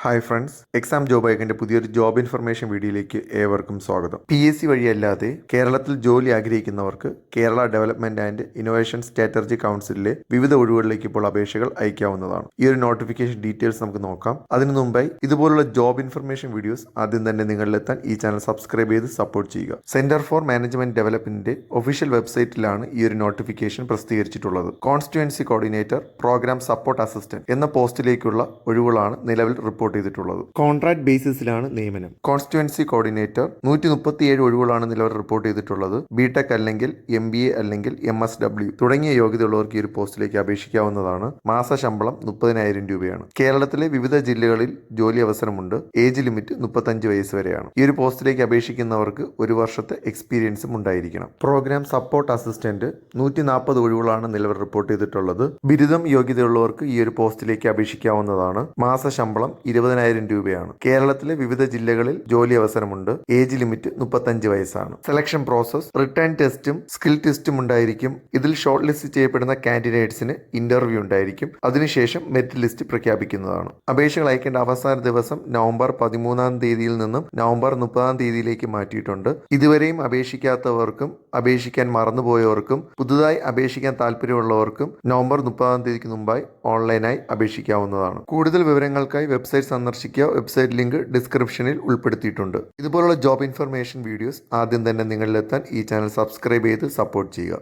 Hi friends, exam job ഐക്കൻ്റെ പുതിയൊരു job information വീഡിയോയിലേക്ക് ഏവർക്കും സ്വാഗതം. PSC വഴിയല്ലാതെ കേരളത്തിൽ ജോലി ആഗ്രഹിക്കുന്നവർക്ക് Kerala development and innovation strategy കൗൺസിലിലെ വിവിധ ഒഴിവുകളിലേക്ക് ഇപ്പോൾ അപേക്ഷകൾ അയക്കാവുന്നതാണ്. ഈ ഒരു നോട്ടിഫിക്കേഷൻ ഡീറ്റെയിൽസ് നമുക്ക് നോക്കാം. അതിനു മുമ്പായി ഇതുപോലുള്ള ജോബ് ഇൻഫർമേഷൻ വീഡിയോസ് ആദ്യം തന്നെ നിങ്ങളിലെത്താൻ ഈ ചാനൽ സബ്സ്ക്രൈബ് ചെയ്ത് സപ്പോർട്ട് ചെയ്യുക. സെന്റർ ഫോർ മാനേജ്മെന്റ് ഡെവലപ്മെന്റിന്റെ ഒഫീഷ്യൽ വെബ്സൈറ്റിലാണ് ഈ ഒരു നോട്ടിഫിക്കേഷൻ പ്രസിദ്ധീകരിച്ചിട്ടുള്ളത്. Constituency coordinator, programme support assistant എന്ന പോസ്റ്റിലേക്കുള്ള ഒഴിവുകളാണ് നിലവിൽ റിപ്പോർട്ട് ചെയ്തിട്ടുള്ളത്. കോൺട്രാക്ട് ബേസിസിലാണ് നിയമനം. കോൺസ്റ്റിറ്റ്യുവൻസി കോർഡിനേറ്റർ 137 ഒഴിവുകളാണ് നിലവിൽ റിപ്പോർട്ട് ചെയ്തിട്ടുള്ളത്. ബിടെക് അല്ലെങ്കിൽ MBA അല്ലെങ്കിൽ MSW തുടങ്ങിയ യോഗ്യതയുള്ളവർക്ക് ഈ ഒരു പോസ്റ്റിലേക്ക് അപേക്ഷിക്കാവുന്നതാണ്. മാസ ശമ്പളം 30,000 രൂപയാണ്. കേരളത്തിലെ വിവിധ ജില്ലകളിൽ ജോലി അവസരമുണ്ട്. ഏജ് ലിമിറ്റ് 35 വയസ്സ് വരെയാണ്. ഈ ഒരു പോസ്റ്റിലേക്ക് അപേക്ഷിക്കുന്നവർക്ക് ഒരു വർഷത്തെ എക്സ്പീരിയൻസും ഉണ്ടായിരിക്കണം. പ്രോഗ്രാം സപ്പോർട്ട് അസിസ്റ്റന്റ് 140 ഒഴിവുകളാണ് നിലവിൽ റിപ്പോർട്ട് ചെയ്തിട്ടുള്ളത്. ബിരുദം യോഗ്യതയുള്ളവർക്ക് ഈ ഒരു പോസ്റ്റിലേക്ക് അപേക്ഷിക്കാവുന്നതാണ്. മാസ ശമ്പളം 20,000 രൂപയാണ്. കേരളത്തിലെ വിവിധ ജില്ലകളിൽ ജോലി അവസരമുണ്ട്. ഏജ് ലിമിറ്റ് 35 വയസ്സാണ്. സെലക്ഷൻ പ്രോസസ് റിട്ടേൺ ടെസ്റ്റും സ്കിൽ ടെസ്റ്റും ഉണ്ടായിരിക്കും. ഇതിൽ ഷോർട്ട് ലിസ്റ്റ് ചെയ്യപ്പെടുന്ന കാൻഡിഡേറ്റ്സിന് ഇന്റർവ്യൂ ഉണ്ടായിരിക്കും. അതിനുശേഷം മെറിറ്റ് ലിസ്റ്റ് പ്രഖ്യാപിക്കുന്നതാണ്. അപേക്ഷകൾ അയക്കേണ്ട അവസാന ദിവസം നവംബർ 13-ാം തീയതിയിൽ നിന്നും നവംബർ 30-ാം തീയതിയിലേക്ക് മാറ്റിയിട്ടുണ്ട്. ഇതുവരെയും അപേക്ഷിക്കാത്തവർക്കും അപേക്ഷിക്കാൻ മറന്നുപോയവർക്കും പുതുതായി അപേക്ഷിക്കാൻ താല്പര്യമുള്ളവർക്കും നവംബർ 30-ാം തീയതിക്ക് മുമ്പായി ഓൺലൈനായി അപേക്ഷിക്കാവുന്നതാണ്. കൂടുതൽ വിവരങ്ങൾക്കായി വെബ്സൈറ്റ് സന്ദർശിക്കുക. വെബ്സൈറ്റ് ലിങ്ക് ഡിസ്ക്രിപ്ഷനിൽ ഉൾപ്പെടുത്തിയിട്ടുണ്ട്. ഇതുപോലുള്ള ജോബ് ഇൻഫർമേഷൻ വീഡിയോസ് ആദ്യം തന്നെ നിങ്ങളിലെത്താൻ ഈ ചാനൽ സബ്സ്ക്രൈബ് ചെയ്ത് സപ്പോർട്ട് ചെയ്യുക.